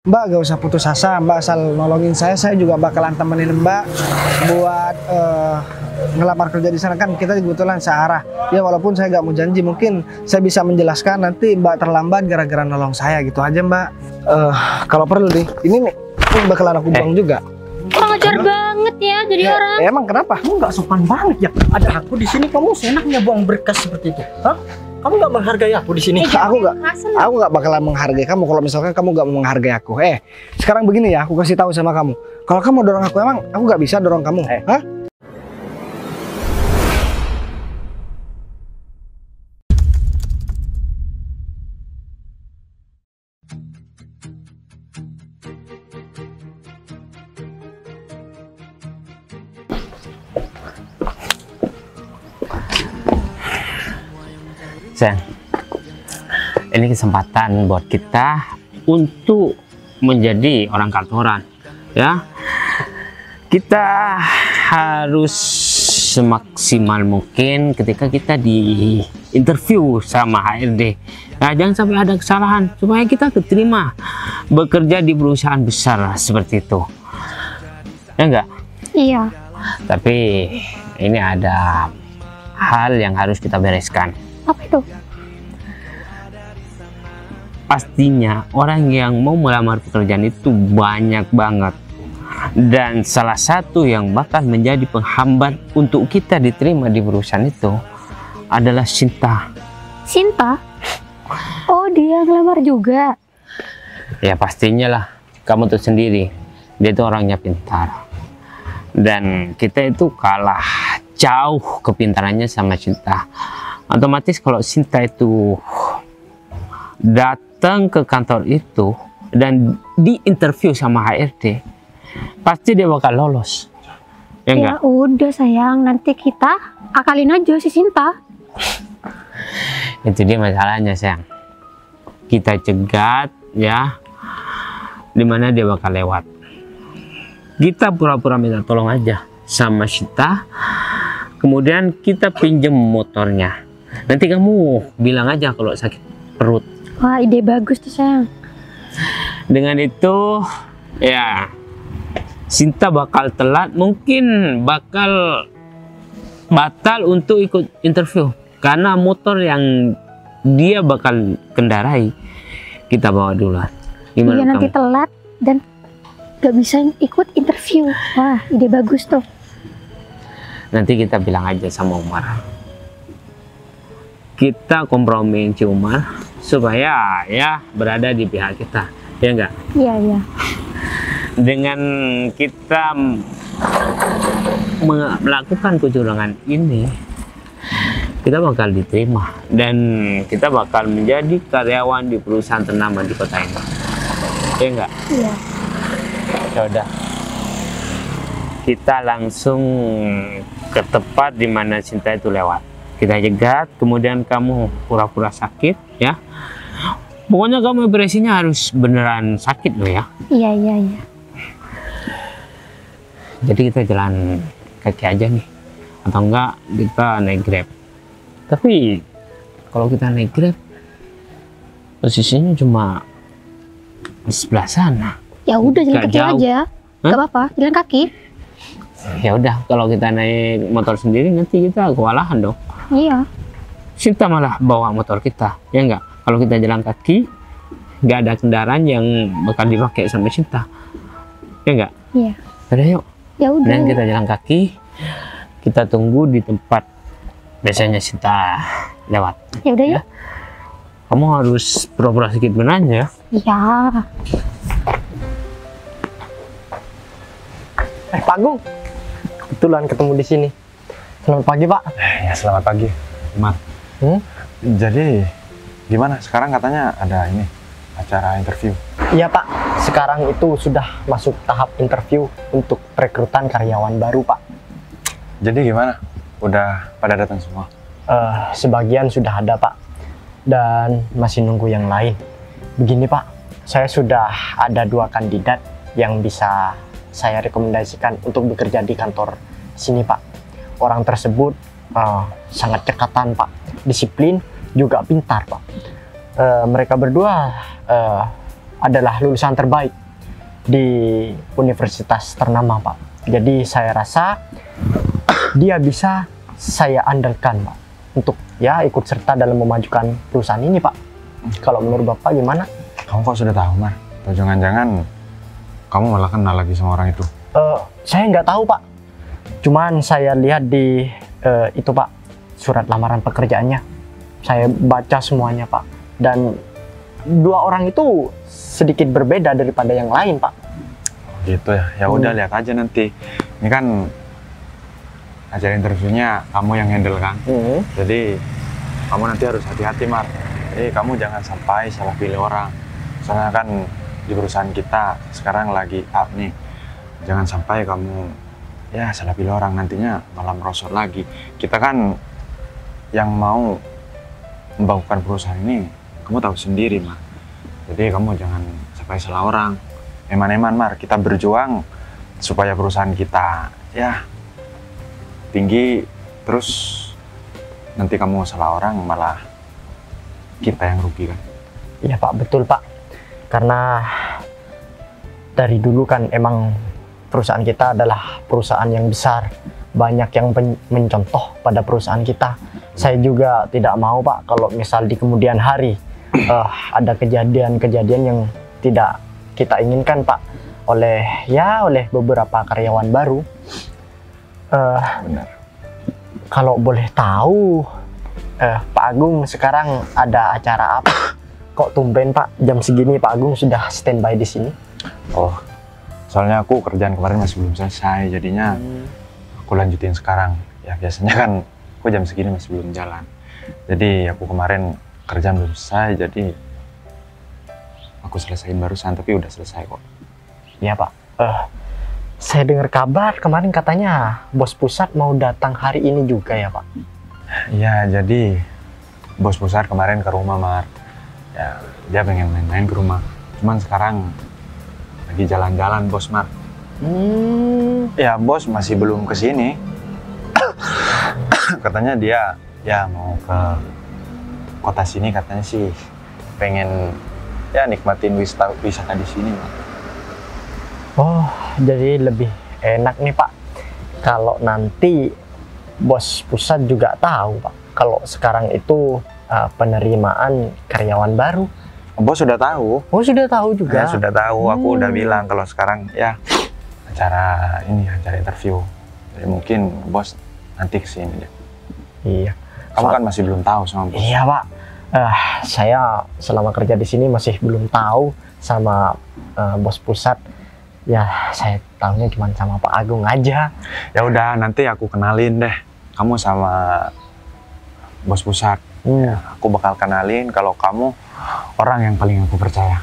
Mbak gak usah putus asa, Mbak asal nolongin saya juga bakalan temenin Mbak buat ngelamar kerja di sana. Kan kita kebetulan searah. Ya walaupun saya gak mau janji, mungkin saya bisa menjelaskan nanti Mbak terlambat gara-gara nolong saya gitu aja Mbak. Kalau perlu nih, ini bakalan aku buang juga. Kurang ajar banget ya jadi orang. Emang kenapa? Kamu nggak sopan banget ya. Ada aku di sini, kamu seenaknya buang berkas seperti itu. Hah? Kamu nggak menghargai aku di sini. Aku nggak bakalan menghargai kamu kalau misalkan kamu nggak mau menghargai aku. Sekarang begini ya, aku kasih tahu sama kamu. Kalau kamu dorong aku, emang aku nggak bisa dorong kamu. Hah? Sayang, ini kesempatan buat kita untuk menjadi orang kantoran, ya. Kita harus semaksimal mungkin ketika kita di interview sama HRD. Nah, jangan sampai ada kesalahan supaya kita keterima bekerja di perusahaan besar seperti itu, ya enggak? Iya. Tapi ini ada hal yang harus kita bereskan. Apa itu? Pastinya orang yang mau melamar pekerjaan itu banyak banget, dan salah satu yang bakal menjadi penghambat untuk kita diterima di perusahaan itu adalah Sinta. Sinta? Oh, dia ngelamar juga. Ya pastinya lah, kamu tuh sendiri, dia itu orangnya pintar, dan kita itu kalah jauh kepintarannya sama Sinta. Otomatis kalau Sinta itu datang ke kantor itu dan diinterview sama HRD, pasti dia bakal lolos. Ya enggak? Ya udah sayang, nanti kita akalin aja si Sinta. Itu dia masalahnya sayang. Kita cegat ya, dimana dia bakal lewat. Kita pura-pura minta tolong aja sama Sinta, kemudian kita pinjem motornya. Nanti kamu bilang aja kalau sakit perut. Wah, ide bagus tuh sayang. Dengan itu ya Sinta bakal telat, mungkin bakal batal untuk ikut interview karena motor yang dia bakal kendarai kita bawa duluan. Gimana Iya, nanti kamu? telat dan gak bisa ikut interview. Wah, ide bagus tuh. Nanti kita bilang aja sama Umar. Kita kompromiin si Umar supaya ya berada di pihak kita, ya enggak? Iya, iya. Dengan kita melakukan kecurangan ini, kita bakal diterima dan kita bakal menjadi karyawan di perusahaan ternama di kota ini, ya enggak? Iya. Ya udah, kita langsung ke tempat di mana Sinta itu lewat. Kita jegat, kemudian kamu pura-pura sakit ya. Pokoknya kamu beresinnya harus beneran sakit loh ya. Iya, iya, iya. Jadi kita jalan kaki aja nih, atau enggak kita naik Grab. Tapi kalau kita naik Grab, posisinya cuma di sebelah sana. Ya udah, jalan Gak kaki jauh. aja. Hah? Gak apa-apa, jalan kaki. Ya udah, kalau kita naik motor sendiri nanti kita kewalahan dong. Iya. Sinta malah bawa motor kita, ya enggak? Kalau kita jalan kaki, nggak ada kendaraan yang bakal dipakai sama Sinta, ya enggak? Iya. Udah yuk, Ya udah. dan kita jalan kaki, kita tunggu di tempat biasanya Sinta lewat. Ya udah yuk. Kamu harus pura-pura sedikit beneran ya. Iya. Pak Agung, kebetulan ketemu di sini. Selamat pagi Pak. Ya selamat pagi, Mat. Jadi gimana? Sekarang katanya ada ini acara interview. Iya Pak, sekarang itu sudah masuk tahap interview untuk perekrutan karyawan baru Pak. Jadi gimana? Udah pada datang semua? Sebagian sudah ada Pak, dan masih nunggu yang lain. Begini Pak, saya sudah ada 2 kandidat yang bisa saya rekomendasikan untuk bekerja di kantor sini Pak. Orang tersebut sangat cekatan Pak, disiplin juga pintar Pak. Mereka berdua adalah lulusan terbaik di universitas ternama, Pak. Jadi saya rasa dia bisa saya andalkan, Pak, untuk ya ikut serta dalam memajukan perusahaan ini, Pak. Kalau menurut Bapak gimana? Kamu kok sudah tahu, Mar? Atau jangan-jangan kamu malah kenal lagi sama orang itu? Saya nggak tahu, Pak. Cuman saya lihat di itu, Pak, surat lamaran pekerjaannya. Saya baca semuanya, Pak. Dan dua orang itu sedikit berbeda daripada yang lain, Pak. Gitu ya. Ya udah lihat aja nanti. Ini kan acara interviewnya kamu yang handle kan. Jadi kamu nanti harus hati-hati, Mar. Jadi kamu jangan sampai salah pilih orang. Soalnya kan di perusahaan kita sekarang lagi up nih. Jangan sampai kamu ya salah pilih orang, nantinya malah merosot lagi. Kita kan yang mau membangunkan perusahaan ini, kamu tahu sendiri, Mar. Jadi kamu jangan sampai salah orang. Eman-eman, Mar, kita berjuang supaya perusahaan kita ya tinggi, terus nanti kamu salah orang malah kita yang rugi kan. Iya, Pak, betul, Pak. Karena dari dulu kan emang perusahaan kita adalah perusahaan yang besar, banyak yang mencontoh pada perusahaan kita. Saya juga tidak mau, Pak, kalau misal di kemudian hari ada kejadian-kejadian yang tidak kita inginkan, Pak, oleh beberapa karyawan baru. Benar. Kalau boleh tahu, Pak Agung sekarang ada acara apa? Kok tumben, Pak, jam segini Pak Agung sudah standby di sini? Oh, soalnya aku kerjaan kemarin masih belum selesai, jadinya aku lanjutin sekarang. Ya biasanya kan aku jam segini masih belum jalan. Jadi aku kemarin kerjaan belum selesai, jadi aku selesaiin barusan, tapi udah selesai kok. Iya, Pak. Saya dengar kabar kemarin katanya bos pusat mau datang hari ini juga ya, Pak? Iya, jadi bos pusat kemarin ke rumah, Mar. Ya, dia pengen main-main ke rumah. Cuman sekarang lagi jalan-jalan, bos, Mar. Ya, bos masih belum ke sini. Katanya dia ya mau ke kota sini, katanya sih pengen ya nikmatin wisata di sini, Mar. Oh, jadi lebih enak nih, Pak, kalau nanti bos pusat juga tahu, Pak, kalau sekarang itu penerimaan karyawan baru. Bos sudah tahu. Oh, sudah tahu juga? Ya, sudah tahu. Aku udah bilang kalau sekarang ya acara interview. Jadi mungkin bos nanti kesini deh. Iya. Kamu kan masih belum tahu sama bos. Iya, Pak. Saya selama kerja di sini masih belum tahu sama bos pusat. Ya, saya tahunya cuma sama Pak Agung aja. Ya udah, nanti aku kenalin deh kamu sama bos pusat. Ya, aku bakal kenalin kalau kamu orang yang paling aku percaya.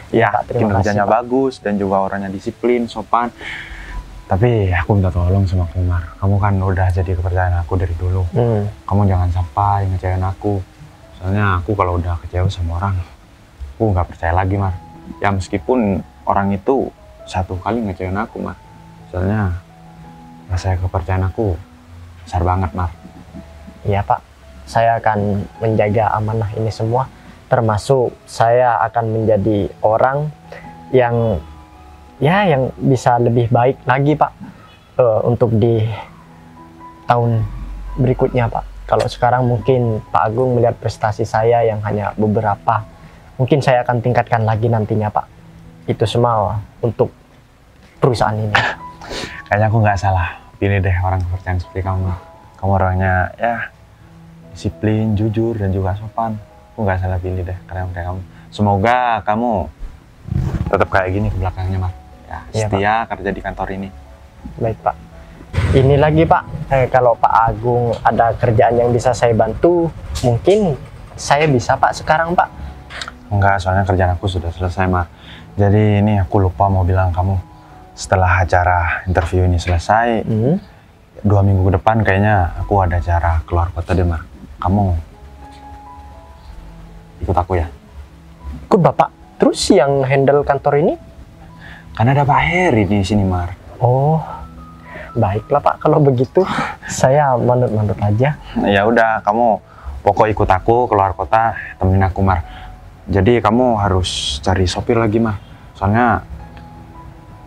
Ya, kinerjanya bagus dan juga orangnya disiplin, sopan. Tapi aku minta tolong sama Kumar. Kamu kan udah jadi kepercayaan aku dari dulu. Kamu jangan sampai ngecewain aku. Soalnya aku kalau udah kecewa sama orang, aku nggak percaya lagi, Mar. Ya meskipun orang itu satu kali ngecewain aku, Mar. Soalnya rasa kepercayaan aku besar banget, Mar. Iya, Pak. Saya akan menjaga amanah ini semua. Termasuk saya akan menjadi orang yang bisa lebih baik lagi, Pak, untuk di tahun berikutnya, Pak. Kalau sekarang mungkin Pak Agung melihat prestasi saya yang hanya beberapa, mungkin saya akan tingkatkan lagi nantinya, Pak. Itu semua untuk perusahaan ini. Kayaknya aku nggak salah pilih deh orang kepercayaan seperti kamu. Kamu orangnya ya disiplin, jujur, dan juga sopan. Aku nggak salah pilih deh karena kayak kamu. Semoga kamu tetap kayak gini ke belakangnya, Mar. Ya, setia ya, kerja di kantor ini. Baik, Pak. Ini lagi, Pak, kalau Pak Agung ada kerjaan yang bisa saya bantu, mungkin saya bisa, Pak, sekarang, Pak. Enggak, soalnya kerjaan aku sudah selesai, Mar. Jadi ini aku lupa mau bilang kamu, setelah acara interview ini selesai, 2 minggu ke depan kayaknya aku ada acara keluar kota deh, Mar. Kamu ikut aku ya? Ikut Bapak? Terus yang handle kantor ini? Karena ada Pak Heri di sini, Mar. Oh, baiklah, Pak. Kalau begitu, saya manut-manut aja. Ya udah, kamu pokok ikut aku keluar kota, temenin aku, Mar. Jadi kamu harus cari sopir lagi mah. Soalnya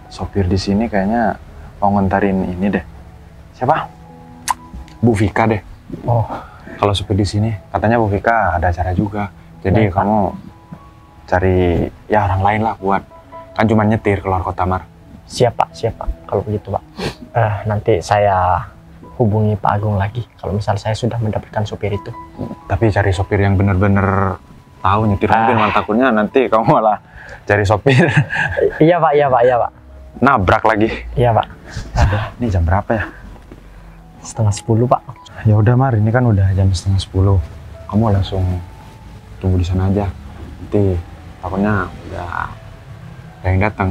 sopir di sini kayaknya mau nganterin ini deh. Siapa? Bu Vika deh. Oh, Kalau sopir di sini katanya Bu Vika ada acara juga. Jadi Baik, Pak. kamu cari ya orang lain lah buat, kan cuma nyetir keluar kota Mar. siap Pak, siap Pak. Kalau begitu Pak, nanti saya hubungi Pak Agung lagi kalau misal saya sudah mendapatkan sopir itu. Tapi cari sopir yang bener-bener tahu nyetir mobil, malah takutnya nanti kamu malah cari sopir Iya Pak, iya Pak, iya Pak. nabrak lagi. Iya Pak. Ini jam berapa ya? 9:30 Pak. Ya udah Mar, ini kan udah jam 9:30. Kamu langsung tunggu di sana aja. Nanti takutnya udah ada yang datang.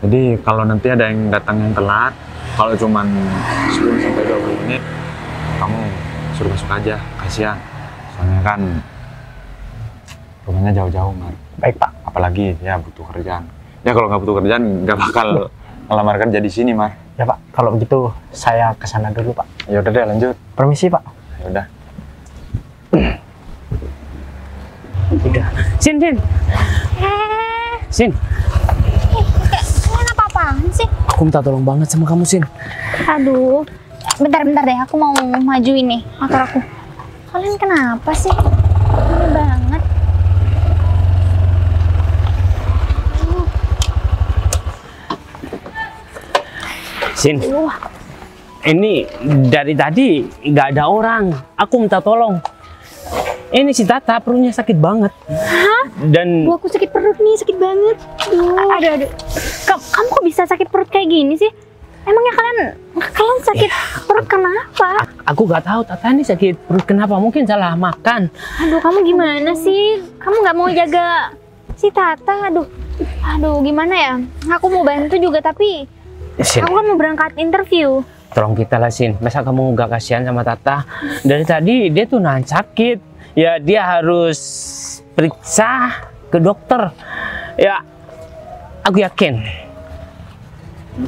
Jadi kalau nanti ada yang datang yang telat, kalau cuman 10 sampai 20 menit, kamu suruh masuk aja, kasihan. Soalnya kan rumahnya jauh-jauh Mar. Baik Pak. Apalagi ya butuh kerjaan. Ya kalau nggak butuh kerjaan nggak bakal ngelamar kerja di sini Mar. Ya Pak, kalau begitu saya ke sana dulu Pak. Ya udah deh lanjut. Permisi Pak. Ya udah. Udah. Sin. Sin, Kalian apa-apaan sih? aku minta tolong banget sama kamu Sin. Aduh, bentar deh, aku mau maju ini motor aku. Kalian kenapa sih? Aneh banget. Sin, ini dari tadi nggak ada orang. Aku minta tolong. Ini si Tata perutnya sakit banget. Hah? Dan Duh, aku sakit perut nih, sakit banget. Aduh. Kamu kok bisa sakit perut kayak gini sih? Emangnya kalian sakit perut kenapa? aku nggak tahu Tata ini sakit perut kenapa. Mungkin salah makan. Aduh, kamu gimana sih? Kamu nggak mau jaga si Tata? Aduh, gimana ya? Aku mau bantu juga, tapi Sin, aku kan mau berangkat interview. tolong kita lah Sin. Masa kamu nggak kasihan sama Tata? Dari tadi dia tuh nahan sakit. Ya dia harus periksa ke dokter. Ya aku yakin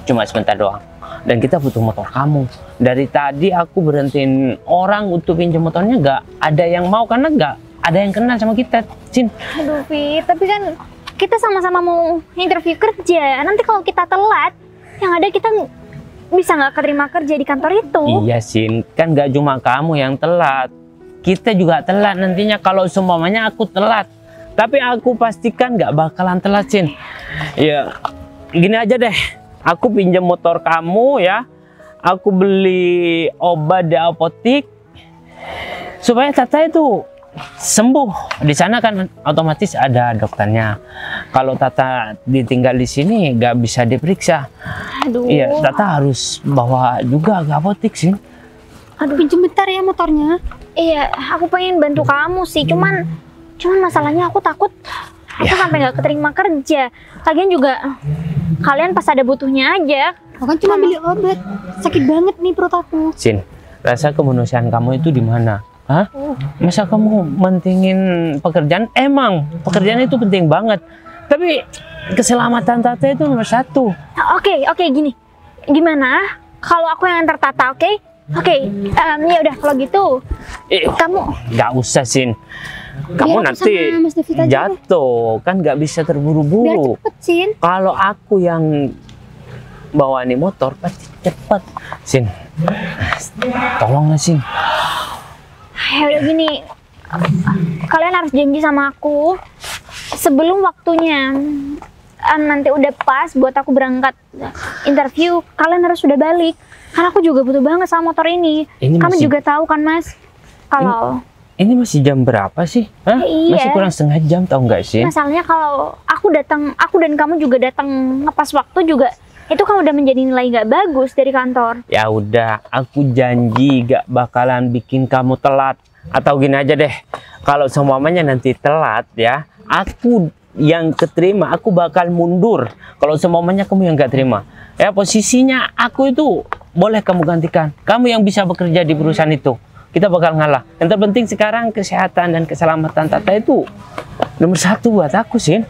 cuma sebentar doang. Dan kita butuh motor kamu. Dari tadi aku berhentiin orang untuk pinjam motornya, nggak ada yang mau karena nggak ada yang kenal sama kita, Sin. Aduh, Fit, tapi kan kita sama-sama mau interview kerja. Nanti kalau kita telat, yang ada kita bisa nggak keterima kerja di kantor itu. Iya, Sin. Kan nggak cuma kamu yang telat. Kita juga telat nantinya kalau semuanya aku telat. Tapi aku pastikan nggak bakalan telat, Sin. Ya, gini aja deh. Aku pinjam motor kamu ya. Aku beli obat di apotik supaya Tata itu sembuh. Di sana kan otomatis ada dokternya. Kalau Tata ditinggal di sini nggak bisa diperiksa. Aduh. Iya, Tata harus bawa juga ke apotik, Sin. Aduh, pinjem bentar ya motornya. Iya, aku pengen bantu kamu sih. Cuman masalahnya aku takut aku sampai nggak keterima kerja. Lagian juga kalian pas ada butuhnya aja. Aku kan cuma beli obat. Sakit banget nih perut aku. Sin, rasa kemanusiaan kamu itu di mana? Hah? Masa kamu mentingin pekerjaan? Emang pekerjaan itu penting banget. Tapi keselamatan Tata itu nomor satu. Oke, gini. Gimana kalau aku yang antar Tata, oke? Ya udah kalau gitu kamu Nggak usah, Sin. Kamu Biar aku nanti sama Mas David aja deh. jatuh, kan nggak bisa biar terburu-buru. cepet, Sin. Kalau aku yang bawa nih motor pasti cepet, Sin. Tolonglah, Sin. Ya udah gini, kalian harus janji sama aku sebelum waktunya nanti udah pas buat aku berangkat interview, kalian harus sudah balik. Karena aku juga butuh banget sama motor ini. Ini Kamu masih- juga tahu kan, Mas? Kalau Ini masih jam berapa sih? Hah? Iya. Masih kurang setengah jam, tau nggak, Sin? masalahnya kalau aku dan kamu juga datang ngepas waktu juga, itu kan udah menjadi nilai nggak bagus dari kantor. Ya udah, aku janji gak bakalan bikin kamu telat. Atau gini aja deh, kalau semuanya nanti telat ya, aku yang keterima, aku bakal mundur. Kalau semuanya kamu yang gak terima, ya posisinya aku itu boleh kamu gantikan. Kamu yang bisa bekerja di perusahaan itu, kita bakal ngalah. Yang terpenting sekarang kesehatan dan keselamatan Tata itu nomor satu buat aku, Sin.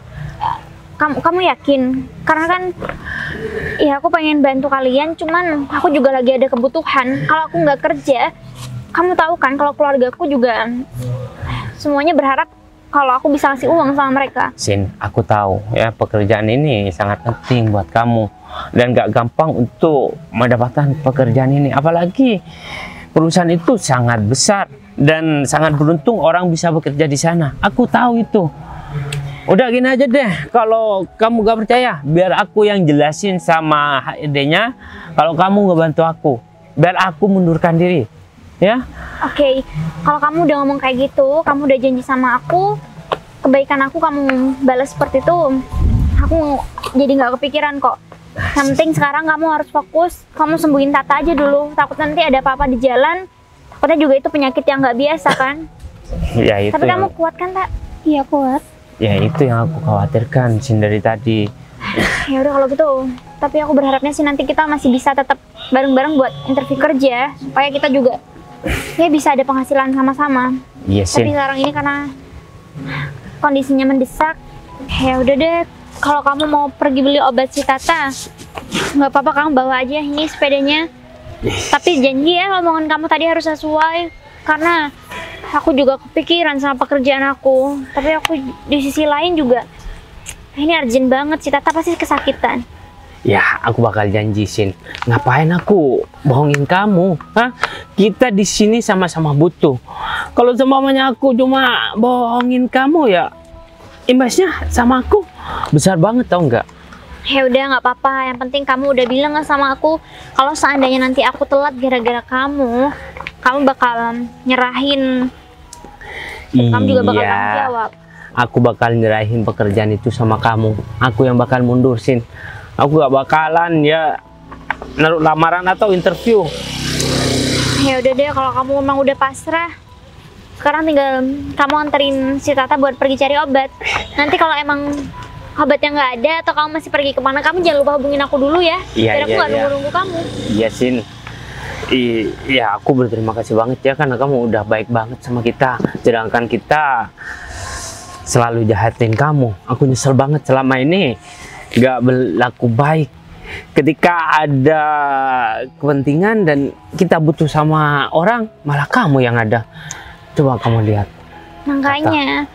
Kamu yakin? Karena kan ya aku pengen bantu kalian, cuman aku juga lagi ada kebutuhan. Kalau aku nggak kerja, kamu tahu kan kalau keluargaku juga semuanya berharap kalau aku bisa kasih uang sama mereka. Sin, aku tahu ya pekerjaan ini sangat penting buat kamu dan gak gampang untuk mendapatkan pekerjaan ini. Apalagi perusahaan itu sangat besar dan sangat beruntung orang bisa bekerja di sana. Aku tahu itu. Udah gini aja deh, kalau kamu gak percaya, biar aku yang jelasin sama HRD-nya. Kalau kamu nggak bantu aku, biar aku mundurkan diri, ya? Oke, kalau kamu udah ngomong kayak gitu, kamu udah janji sama aku, kebaikan aku kamu balas seperti itu, aku jadi nggak kepikiran kok. Yang penting sekarang kamu harus fokus, kamu sembuhin Tata aja dulu. Takut nanti ada apa-apa di jalan, takutnya juga itu penyakit yang nggak biasa kan. Ya itu. Tapi kamu kuat kan, Tak? Iya kuat. Ya itu yang aku khawatirkan Sin dari tadi. Ya udah kalau gitu, tapi aku berharapnya sih nanti kita masih bisa tetap bareng-bareng buat interview kerja, supaya kita juga ya bisa ada penghasilan sama-sama. Iya Tapi Sin. sekarang ini karena kondisinya mendesak, ya udah deh. Kalau kamu mau pergi beli obat si Tata, nggak apa-apa, kamu bawa aja ini sepedanya. Tapi janji ya omongan kamu tadi harus sesuai, karena aku juga kepikiran sama pekerjaan aku. Tapi aku di sisi lain juga, ini urgent banget, si Tata pasti kesakitan. Ya aku bakal janji Sin. Ngapain aku bohongin kamu? Hah? Kita di sini sama-sama butuh. Kalau semuanya aku cuma bohongin kamu ya, imbasnya sama aku besar banget, tau nggak? Ya udah nggak apa-apa, yang penting kamu udah bilang sama aku kalau seandainya nanti aku telat gara-gara kamu bakal nyerahin. Kamu juga bakal tanggung jawab. Aku bakal nyerahin pekerjaan itu sama kamu. Aku yang bakal mundur Sin. Aku gak bakalan ya naruh lamaran atau interview. Ya udah deh, kalau kamu memang udah pasrah, sekarang tinggal kamu anterin si Tata buat pergi cari obat. Nanti kalau emang obatnya nggak ada atau kamu masih pergi kemana, kamu jangan lupa hubungin aku dulu ya. Iya, biar aku nggak nunggu-nunggu kamu. Iya Sin. Iya, aku berterima kasih banget ya karena kamu udah baik banget sama kita. Sedangkan kita selalu jahatin kamu. Aku nyesel banget selama ini gak berlaku baik. Ketika ada kepentingan dan kita butuh sama orang, malah kamu yang ada. Coba kamu lihat. Makanya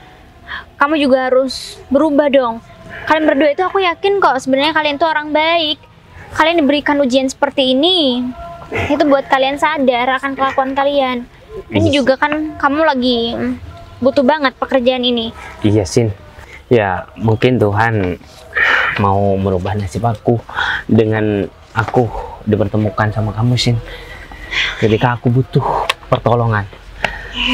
kamu juga harus berubah dong. Kalian berdua itu aku yakin kok sebenarnya kalian tuh orang baik. Kalian diberikan ujian seperti ini itu buat kalian sadar akan kelakuan kalian. Ini juga kan kamu lagi butuh banget pekerjaan ini. Iya Sin. Ya mungkin Tuhan mau merubah nasib aku dengan aku dipertemukan sama kamu Sin. Ketika aku butuh pertolongan.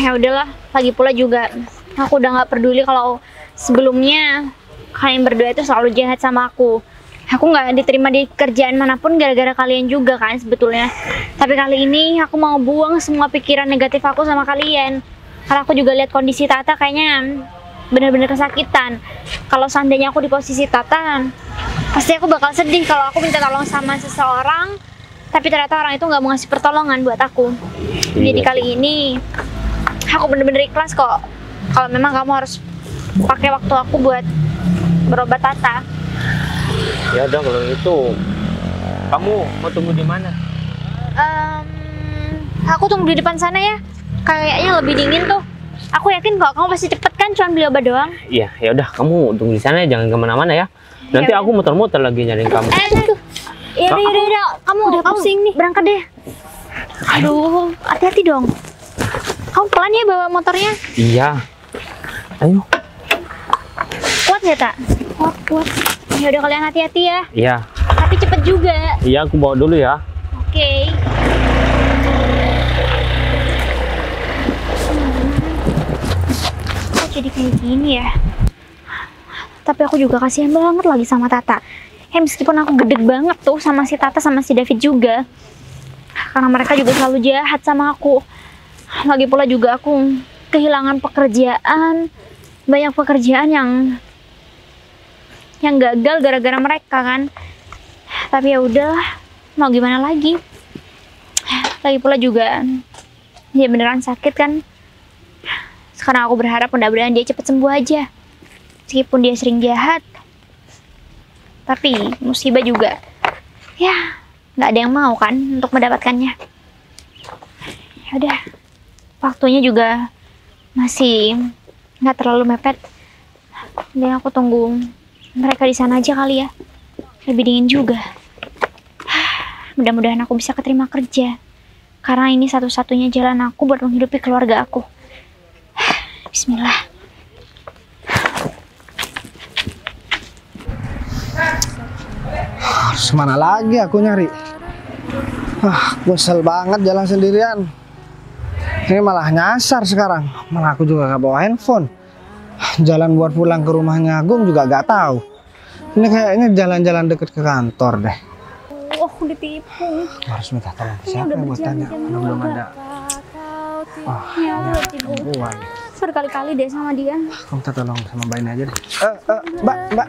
Ya udahlah, lagi pula juga aku udah nggak peduli kalau sebelumnya kalian berdua itu selalu jahat sama aku. Aku nggak diterima di kerjaan manapun gara-gara kalian juga kan sebetulnya. Tapi kali ini aku mau buang semua pikiran negatif aku sama kalian. Karena aku juga lihat kondisi Tata kayaknya bener-bener kesakitan. Kalau seandainya aku di posisi Tata, pasti aku bakal sedih kalau aku minta tolong sama seseorang, tapi ternyata orang itu nggak mau ngasih pertolongan buat aku. Jadi kali ini aku bener-bener ikhlas kok. Kalau memang kamu harus pakai waktu aku buat berobat Tata. Ya udah kalau itu, kamu mau tunggu di mana? Aku tunggu di depan sana ya. Kayaknya lebih dingin tuh. Aku yakin kok kamu pasti cepet kan, cuma beli obat doang. Iya, ya udah kamu tunggu di sana, jangan kemana-mana ya. Nanti Ya aku muter-muter lagi nyariin kamu. Ya udah, kamu udah pusing nih. Berangkat deh. Aduh, hati-hati dong. Kamu pelan ya bawa motornya. Iya. Ayo. Kuat ya, Tak? Kuat. Ya udah, kalian hati-hati ya. Iya. Tapi cepet juga. Iya, aku bawa dulu ya. Oke. Kok jadi kayak gini ya? Tapi aku juga kasihan banget lagi sama Tata. Meskipun aku gede banget tuh sama si Tata sama si David juga. Karena mereka juga selalu jahat sama aku. Lagi pula juga aku kehilangan pekerjaan. Banyak pekerjaan yang gagal gara-gara mereka kan. Tapi ya udahlah, mau gimana lagi. Lagi pula juga dia beneran sakit kan. Sekarang aku berharap mudah-mudahan dia cepat sembuh aja. Meskipun dia sering jahat, tapi musibah juga ya nggak ada yang mau kan untuk mendapatkannya. Ya udah, waktunya juga masih nggak terlalu mepet. Dan aku tunggu mereka di sana aja kali ya. Lebih dingin juga. Mudah-mudahan aku bisa keterima kerja. Karena ini satu-satunya jalan aku buat menghidupi keluarga aku. Bismillah. Harus mana lagi aku nyari? Kesel banget jalan sendirian. Ini malah nyasar sekarang. Malah aku juga gak bawa handphone. Jalan buat pulang ke rumahnya Agung juga gak tahu. Ini kayaknya jalan-jalan deket ke kantor deh. Oh, ditipu. Harus minta tolong ke Ini siapa udah yang buat tanya? berjam-jam Karena belum juga. ada. Ya Allah, tipu. Perempuan. Berkali-kali deh sama dia. Aku minta tolong sama Mbak ini aja deh. Mbak.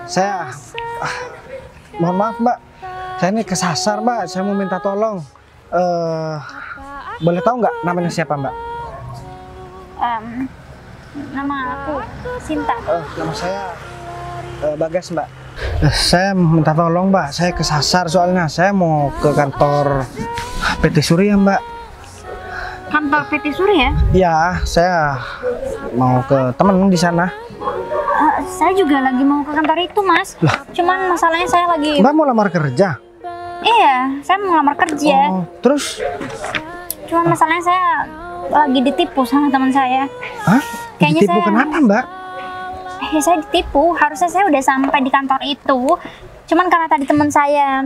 Saya mohon maaf Mbak. Saya ini kesasar Mbak. Saya mau minta tolong. Boleh tahu nggak namanya siapa Mbak? Nama aku Sinta. Nama saya Bagas Mbak. Saya minta tolong Mbak. Saya kesasar soalnya. Saya mau ke kantor PT Surya Mbak. Kantor PT Surya? Ya, saya mau ke temen di sana. Saya juga lagi mau ke kantor itu, Mas. Cuman masalahnya saya lagi... Mbak mau lamar kerja? Iya, saya mau ngelamar kerja. Oh, terus? Cuman masalahnya saya lagi ditipu sama teman saya. Hah? Kayaknya Ditipu saya- kenapa Mbak? Ya saya ditipu. Harusnya saya udah sampai di kantor itu. Cuman karena tadi teman saya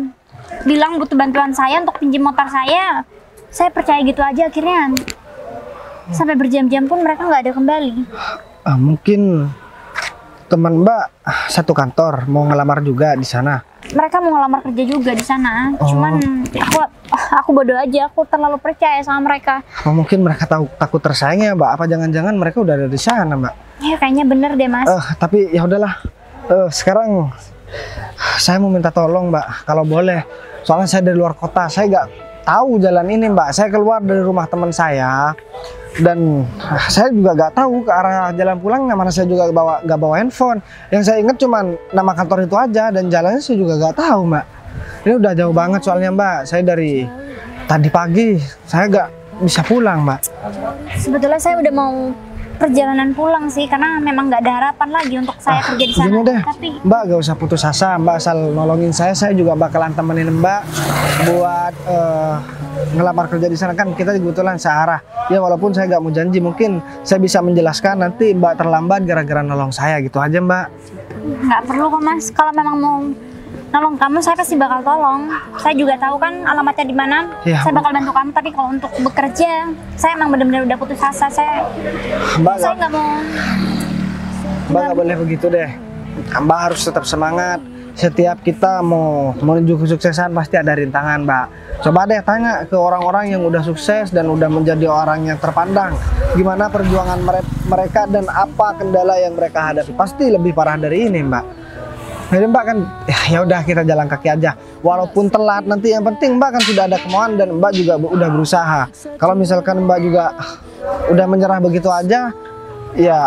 bilang butuh bantuan saya untuk pinjam motor saya percaya gitu aja akhirnya. Sampai berjam-jam pun mereka nggak ada kembali. Mungkin teman Mbak satu kantor mau ngelamar juga di sana. Mereka mau ngelamar kerja juga di sana. Oh. Cuman aku bodoh aja. Aku terlalu percaya sama mereka. Apa mungkin mereka takut tersayang ya Mbak? Apa jangan-jangan mereka udah ada di sana Mbak? Ya kayaknya bener deh, Mas. Tapi ya udahlah. Sekarang saya mau minta tolong Mbak, kalau boleh. Soalnya saya dari luar kota, saya nggak tahu jalan ini Mbak. Saya keluar dari rumah teman saya dan saya juga nggak tahu ke arah jalan pulangnya. Mana saya juga nggak bawa handphone. Yang saya ingat cuma nama kantor itu aja dan jalannya saya juga nggak tahu Mbak. Ini udah jauh banget soalnya Mbak. Saya dari tadi pagi saya nggak bisa pulang Mbak. Sebetulnya saya udah mau perjalanan pulang sih karena memang nggak ada harapan lagi untuk saya kerja di sana. Gini deh, Tapi Mbak gak usah putus asa, Mbak asal nolongin saya juga bakalan temenin Mbak buat ngelamar kerja di sana. Kan kita kebetulan searah. Ya walaupun saya gak mau janji, mungkin saya bisa menjelaskan nanti Mbak terlambat gara-gara nolong saya gitu aja Mbak. nggak perlu kok, Mas. Kalau memang mau nolong kamu, saya pasti bakal tolong. Saya juga tahu kan alamatnya di mana. Ya, Saya bakal bantu kamu. Tapi kalau untuk bekerja, saya emang benar-benar udah putus asa. Saya nggak mau. Mbak gak boleh begitu deh. Mbak harus tetap semangat. Setiap kita mau menuju kesuksesan pasti ada rintangan Mbak. Coba deh tanya ke orang-orang yang udah sukses dan udah menjadi orang yang terpandang. Gimana perjuangan mereka dan apa kendala yang mereka hadapi. Pasti lebih parah dari ini Mbak. Jadi Mbak kan ya udah kita jalan kaki aja. Walaupun telat nanti yang penting Mbak kan sudah ada kemauan dan Mbak juga udah berusaha. Kalau misalkan Mbak juga udah menyerah begitu aja, ya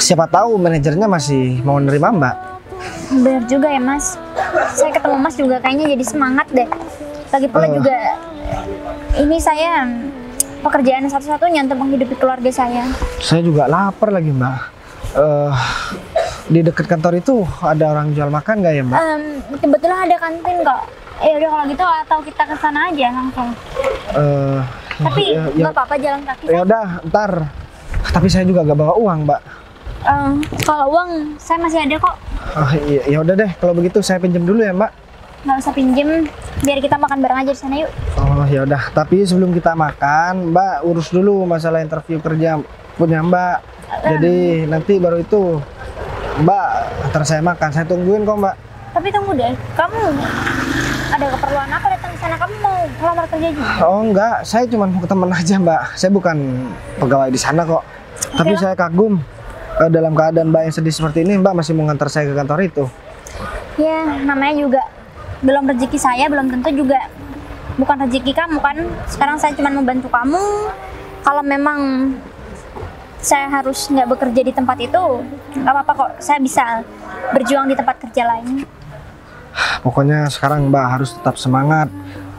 siapa tahu manajernya masih mau nerima Mbak. Benar juga ya, Mas. Saya ketemu Mas juga kayaknya jadi semangat deh. Lagi pula juga ini saya pekerjaan satu-satunya untuk menghidupi keluarga saya. Saya juga lapar lagi Mbak. Di dekat kantor itu ada orang jual makan nggak ya Mbak? Kebetulan ada kantin kok. Ya udah kalau gitu atau kita ke sana aja langsung. Tapi nggak apa-apa jalan kaki. Ya udah, ntar. Tapi saya juga gak bawa uang Mbak. Kalau uang saya masih ada kok. Ya udah deh, kalau begitu saya pinjam dulu ya Mbak. Nggak usah pinjem, biar kita makan bareng aja di sana yuk. Oh ya udah, tapi sebelum kita makan, Mbak urus dulu masalah interview kerja punya Mbak. Jadi nanti baru itu Mbak antar saya makan, saya tungguin kok Mbak. Tapi tunggu deh, kamu ada keperluan apa datang ke sana? Kamu mau melamar kerja juga? Oh enggak, saya cuma mau ke teman aja Mbak. Saya bukan pegawai di sana kok. Tapi saya kagum dalam keadaan Mbak yang sedih seperti ini, Mbak masih mau ngantar saya ke kantor itu. Ya, namanya juga belum rezeki saya, belum tentu juga bukan rezeki kamu kan. Sekarang saya cuma membantu kamu. Kalau memang saya harus nggak bekerja di tempat itu, nggak apa-apa kok. Saya bisa berjuang di tempat kerja lain. Pokoknya sekarang Mbak harus tetap semangat.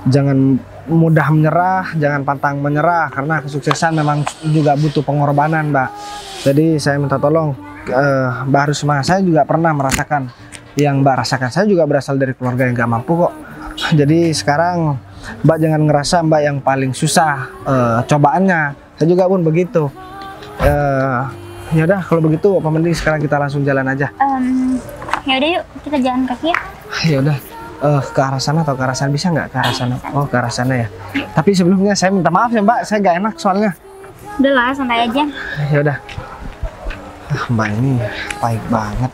Jangan mudah menyerah, jangan pantang menyerah, karena kesuksesan memang juga butuh pengorbanan, Mbak. Jadi saya minta tolong, Mbak harus semangat. Saya juga pernah merasakan yang Mbak rasakan. Saya juga berasal dari keluarga yang gak mampu kok. Jadi sekarang Mbak jangan ngerasa Mbak yang paling susah cobaannya. Saya juga pun begitu. Ya udah, kalau begitu apa mending sekarang kita langsung jalan aja. Ya udah yuk, kita jalan kaki ya. Ya udah, ke arah sana atau ke arah sana, bisa nggak ke arah sana? Oh, ke arah sana ya. Tapi sebelumnya saya minta maaf ya Mbak, saya nggak enak soalnya. Udah lah, santai aja. Ya udah. Mbak ini baik banget.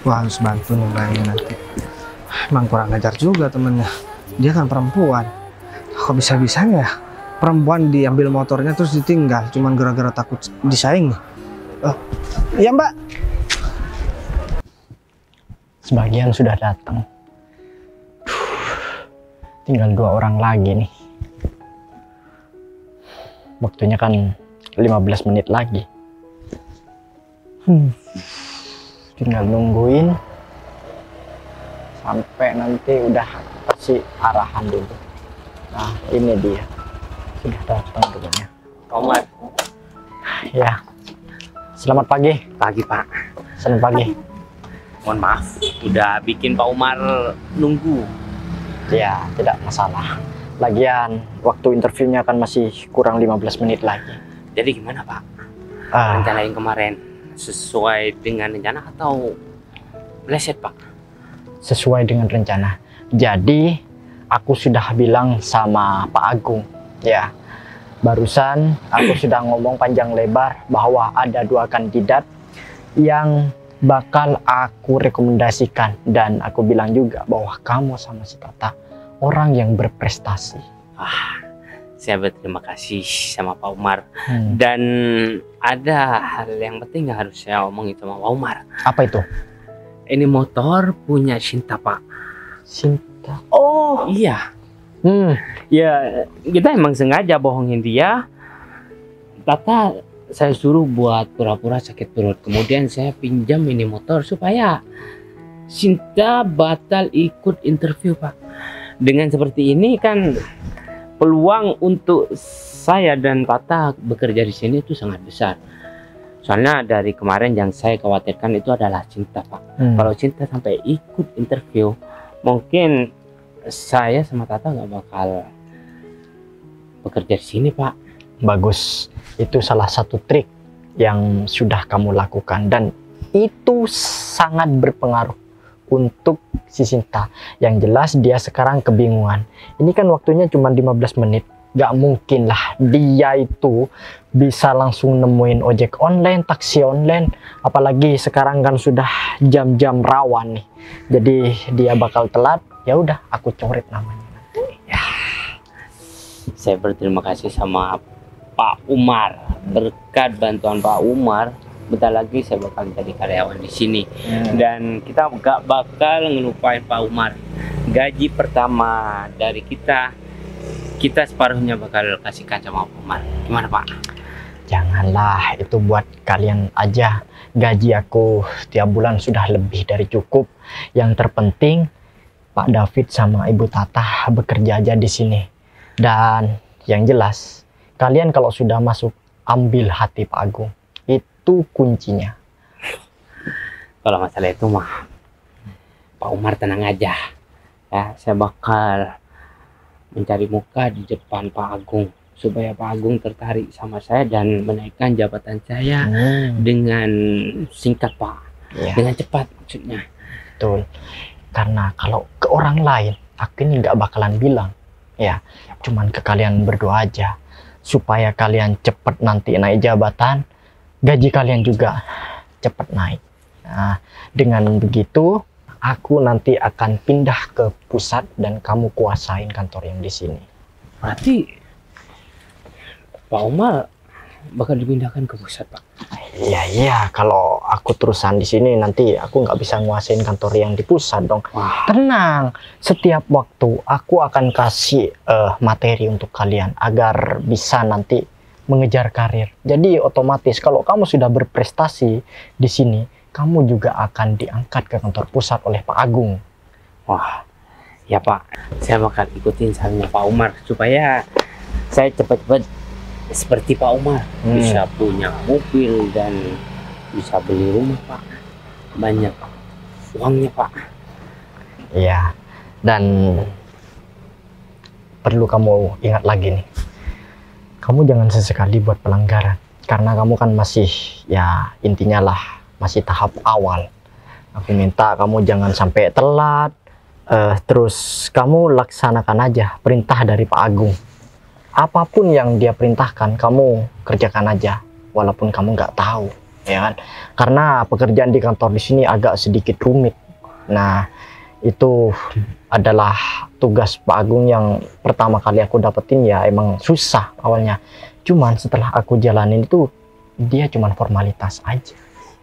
Aku harus bantu nih Mbak ini nanti. Emang kurang ajar juga temennya. Dia kan perempuan. Kok bisa-bisanya ya? Perempuan diambil motornya terus ditinggal, cuman gara-gara takut disaing. Iya Mbak. Sebagian sudah datang. Tinggal 2 orang lagi nih. Waktunya kan 15 menit lagi. Tinggal nungguin sampai nanti udah kasih arahan dulu. Nah, ini dia. Sudah datang dulunya. Omar. Ya. Selamat pagi. Pagi, Pak. Selamat pagi. Mohon maaf, udah bikin Pak Umar nunggu. Ya, tidak masalah. Lagian, waktu interviewnya kan masih kurang 15 menit lagi. Jadi gimana, Pak? Rencana yang kemarin sesuai dengan rencana atau meleset, Pak? Sesuai dengan rencana. Jadi, aku sudah bilang sama Pak Agung. Ya, barusan aku sudah ngomong panjang lebar bahwa ada 2 kandidat yang bakal aku rekomendasikan, dan aku bilang juga bahwa kamu sama si Tata orang yang berprestasi. Saya berterima kasih sama Pak Umar. Dan ada hal yang penting yang harus saya omongin sama Pak Umar. Apa itu? Ini motor punya Sinta, Pak. Sinta. Oh iya. Ya kita emang sengaja bohongin dia. Tata saya suruh buat pura-pura sakit perut. Kemudian saya pinjam ini motor supaya Sinta batal ikut interview, Pak. Dengan seperti ini kan peluang untuk saya dan Tata bekerja di sini itu sangat besar. Soalnya dari kemarin yang saya khawatirkan itu adalah Sinta, Pak. Kalau Sinta sampai ikut interview, mungkin saya sama Tata nggak bakal bekerja di sini, Pak. Bagus. Itu salah satu trik yang sudah kamu lakukan, dan itu sangat berpengaruh untuk si Sinta. Yang jelas dia sekarang kebingungan. Ini kan waktunya cuma 15 menit. Gak mungkin lah dia itu bisa langsung nemuin ojek online, taksi online. Apalagi sekarang kan sudah jam-jam rawan nih. Jadi dia bakal telat. Ya udah, aku coret namanya nanti. Ya, saya berterima kasih sama Pak Umar. Berkat bantuan Pak Umar, bentar lagi saya bakal jadi karyawan di sini. Dan kita gak bakal ngelupain Pak Umar. Gaji pertama dari kita separuhnya bakal kasihkan sama Pak Umar. Gimana, Pak? Janganlah, itu buat kalian aja. Gaji aku tiap bulan sudah lebih dari cukup. Yang terpenting Pak David sama Ibu Tata bekerja aja di sini. Dan yang jelas, kalian kalau sudah masuk, ambil hati Pak Agung. Itu kuncinya. Kalau masalah itu mah, Pak Umar tenang aja. Ya, saya bakal mencari muka di depan Pak Agung supaya Pak Agung tertarik sama saya dan menaikkan jabatan saya dengan singkat, Pak. Ya. Dengan cepat maksudnya. Betul. Karena kalau ke orang lain, aku ini nggak bakalan bilang. Ya, cuman ke kalian berdua aja. Supaya kalian cepat nanti naik jabatan, gaji kalian juga cepat naik. Nah, dengan begitu, aku nanti akan pindah ke pusat dan kamu kuasain kantor yang di sini. Berarti Pak Umar bakal dipindahkan ke pusat, Pak? Iya, kalau aku terusan di sini nanti aku nggak bisa nguasain kantor yang di pusat dong. Tenang, setiap waktu aku akan kasih materi untuk kalian agar bisa nanti mengejar karir. Jadi otomatis kalau kamu sudah berprestasi di sini, kamu juga akan diangkat ke kantor pusat oleh Pak Agung. Wah, Ya Pak, saya bakal ikutin sarannya Pak Umar supaya saya cepat-cepat seperti Pak Umar, bisa punya mobil dan bisa beli rumah Pak, banyak uangnya Pak. Iya, dan perlu kamu ingat lagi nih, kamu jangan sesekali buat pelanggaran, karena kamu kan masih, ya intinya lah, masih tahap awal. Aku minta kamu jangan sampai telat, terus kamu laksanakan aja perintah dari Pak Agung. Apapun yang dia perintahkan, kamu kerjakan aja, walaupun kamu nggak tahu, ya kan? Karena pekerjaan di kantor di sini agak sedikit rumit. Nah, itu adalah tugas Pak Agung yang pertama kali aku dapetin, ya emang susah awalnya. Cuman setelah aku jalanin itu, dia cuman formalitas aja.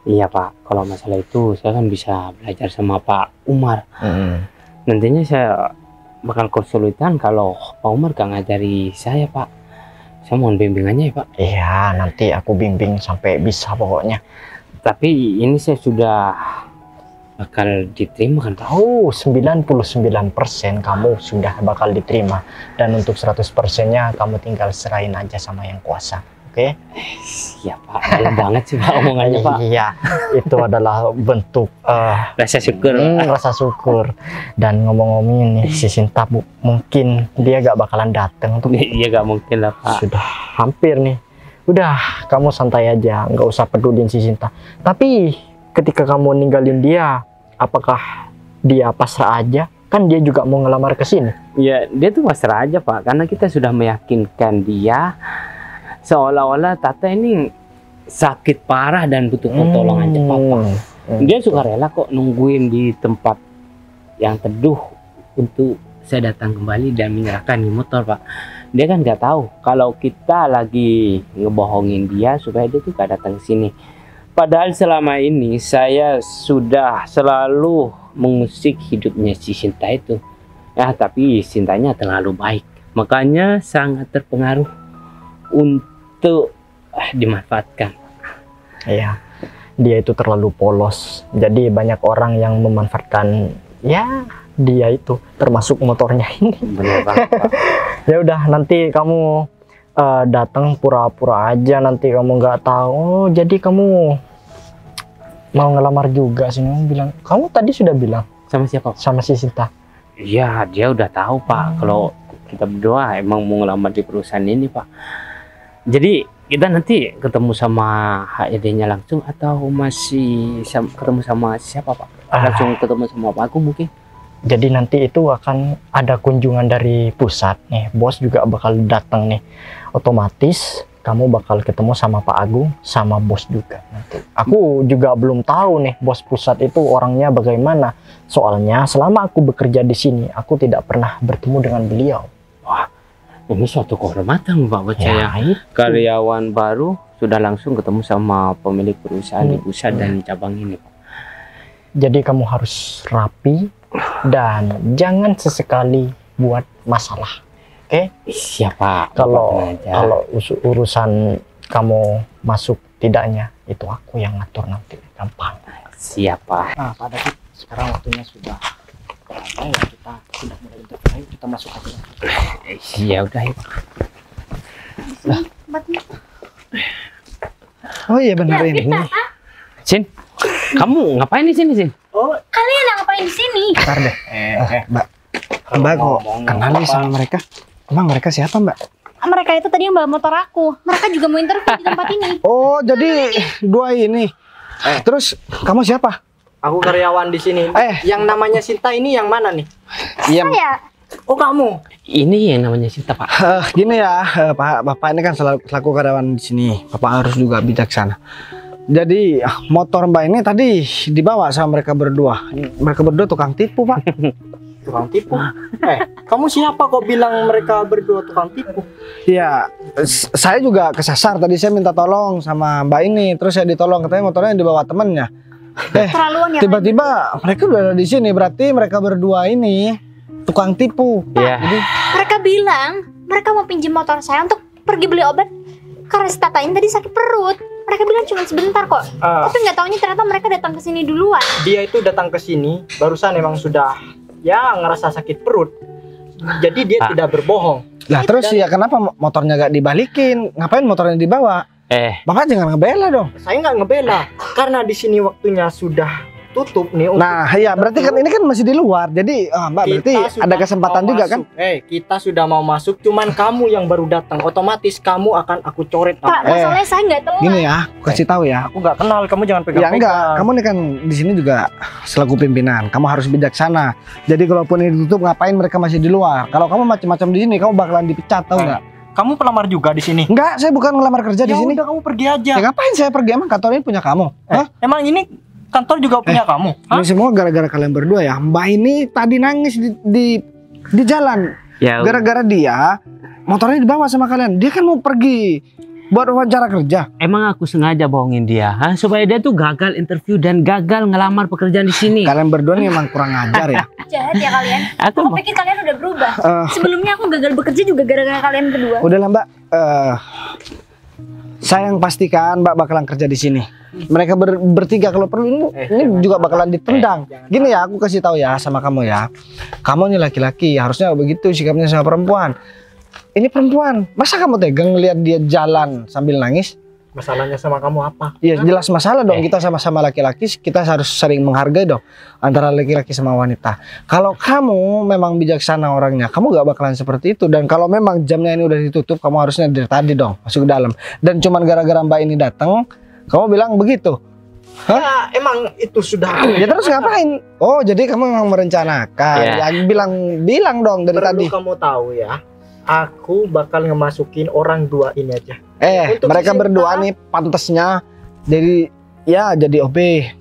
Iya Pak, kalau masalah itu saya kan bisa belajar sama Pak Umar. Nantinya saya bakal kesulitan kalau Pak Umar gak ngajari saya Pak. Saya mohon bimbingannya ya Pak. Iya, nanti aku bimbing sampai bisa pokoknya. Tapi ini saya sudah bakal diterima kan Pak? Oh, 99% kamu sudah bakal diterima. Dan untuk 100%-nya kamu tinggal serahin aja sama yang kuasa. Oke? Iya Pak, dalam banget sih Pak omongannya Pak. Iya, itu adalah bentuk Rasa syukur. rasa syukur. Dan ngomong-ngomongin nih, si Sinta mungkin dia gak bakalan datang untuk Iya gak mungkin lah Pak. sudah hampir nih. Udah, kamu santai aja, nggak usah pedulin si Sinta. Tapi ketika kamu ninggalin dia, apakah dia pasrah aja? Kan dia juga mau ngelamar ke sini. Ya dia tuh pasrah aja Pak, karena kita sudah meyakinkan dia seolah-olah Tata ini sakit parah dan butuh pertolongan cepat Pak. Dia suka rela kok nungguin di tempat yang teduh untuk saya datang kembali dan menyerahkan di motor Pak. Dia kan nggak tahu kalau kita lagi ngebohongin dia supaya dia tuh gak datang ke sini. Padahal selama ini saya sudah selalu mengusik hidupnya si Sinta itu. Ya tapi Sintanya terlalu baik, makanya sangat terpengaruh untuk dimanfaatkan. Iya, dia itu terlalu polos. Jadi banyak orang yang memanfaatkan ya dia itu, termasuk motornya ini. Bener banget Pak. Ya udah, nanti kamu datang pura-pura aja, nanti kamu nggak tahu. Oh, jadi kamu mau ngelamar juga sih? Kamu bilang, kamu tadi sudah bilang Sama siapa Pak? sama si Sinta. Iya dia udah tahu Pak kalau kita berdua emang mau ngelamar di perusahaan ini Pak. Jadi kita nanti ketemu sama HRD-nya langsung atau masih ketemu sama siapa Pak? Langsung ketemu sama Pak Agung mungkin? Jadi nanti itu akan ada kunjungan dari pusat nih, bos juga bakal datang nih. Otomatis kamu bakal ketemu sama Pak Agung, sama bos juga nanti. Aku juga belum tahu nih bos pusat itu orangnya bagaimana. Soalnya selama aku bekerja di sini, aku tidak pernah bertemu dengan beliau. Wah, ini suatu kehormatan Pak buat saya. itu. Karyawan baru sudah langsung ketemu sama pemilik perusahaan di pusat dan cabang ini Pak. Jadi kamu harus rapi dan jangan sesekali buat masalah. Oke? Siapa? Kalau urusan kamu masuk tidaknya, itu aku yang ngatur nanti, gampang. Siapa? Nah, Pak David, sekarang waktunya sudah ada ya, kita sudah mulai interview. Ayo kita masuk aja. Ya udah ya. Oh iya benar ini. Sin, kamu ngapain di sini Sin? Kalian yang ngapain di sini? Bentar deh. Mbak. Mbak kok kenal nih sama mereka? Emang mereka siapa, Mbak? Mereka itu tadi yang bawa motor aku. Mereka juga mau interview di tempat ini. Oh, jadi dua ini. Terus kamu siapa? Aku karyawan di sini. Yang namanya Sinta ini yang mana nih? Iya. Saya Oh, kamu. Ini yang namanya Sinta Pak. Gini ya, Pak, Bapak ini kan selaku karyawan di sini. Bapak harus juga bijaksana. Jadi motor Mbak ini tadi dibawa sama mereka berdua. Mereka berdua tukang tipu, Pak. Tukang tipu? Kamu siapa kok bilang mereka berdua tukang tipu? Iya, saya juga kesasar. Tadi saya minta tolong sama Mbak ini, terus saya ditolong, katanya motornya dibawa temennya. terlaluan ya. Tiba-tiba mereka udah ada di sini, berarti mereka berdua ini tukang tipu. Iya. Jadi Mereka bilang mereka mau pinjam motor saya untuk pergi beli obat karena si Tata ini tadi sakit perut. Mereka bilang cuma sebentar kok. Tapi nggak taunya ternyata mereka datang ke sini duluan. Dia itu datang ke sini, barusan emang sudah ya ngerasa sakit perut. Jadi dia tidak berbohong. Lah terus ya kenapa motornya gak dibalikin? Ngapain motornya dibawa? Bapak jangan ngebela dong. Saya nggak ngebela karena di sini waktunya sudah tutup nih. Nah, ya berarti kan ini kan masih di luar. Jadi, Mbak berarti ada kesempatan juga kan? Kita sudah mau masuk, cuman kamu yang baru datang. Otomatis kamu akan aku coret. Pak, masalahnya saya nggak tahu. Gini ya, aku kasih tahu ya. Aku nggak kenal, kamu jangan pegang. Ya enggak, kamu nih kan di sini juga selaku pimpinan. Kamu harus bijaksana. Jadi kalaupun ini ditutup, ngapain mereka masih di luar? Kalau kamu macam-macam di sini, kamu bakalan dipecat, tahu nggak? Kamu pelamar juga di sini? Enggak, saya bukan ngelamar kerja di sini. Ya udah kamu pergi aja. Ya ngapain saya pergi? Emang kantor ini punya kamu? Emang ini kantor juga punya kamu? Ini semua gara-gara kalian berdua ya. Mbak ini tadi nangis di jalan. Ya, gara-gara dia motornya dibawa sama kalian. Dia kan mau pergi buat wawancara kerja. emang aku sengaja bohongin dia, supaya dia tuh gagal interview dan gagal ngelamar pekerjaan di sini. Kalian berdua nih emang kurang ajar ya. Jahat ya kalian. Aku Aku pikir kalian udah berubah. Sebelumnya aku gagal bekerja juga gara-gara kalian berdua. Udahlah Mbak, saya yang pastikan Mbak bakalan kerja di sini. Mereka bertiga kalau perlu ini juga bakalan ditendang. Gini ya, aku kasih tahu ya sama kamu ya. Kamu nih laki-laki, harusnya begitu sikapnya sama perempuan. Ini perempuan, masa kamu tegang ngeliat dia jalan sambil nangis? Masalahnya sama kamu apa? Iya jelas masalah dong, kita sama-sama laki-laki, kita harus sering menghargai dong antara laki-laki sama wanita. Kalau kamu memang bijaksana orangnya, kamu gak bakalan seperti itu. Dan kalau memang jamnya ini udah ditutup, kamu harusnya dari tadi dong masuk ke dalam. Dan cuman gara-gara Mbak ini datang, kamu bilang begitu. Ya emang itu sudah. Ya terus ngapain? Oh jadi kamu memang merencanakan. Ya bilang dong dari tadi. Perlu kamu tahu ya, aku bakal ngemasukin orang dua ini aja. Mereka berdua nih pantasnya jadi OB,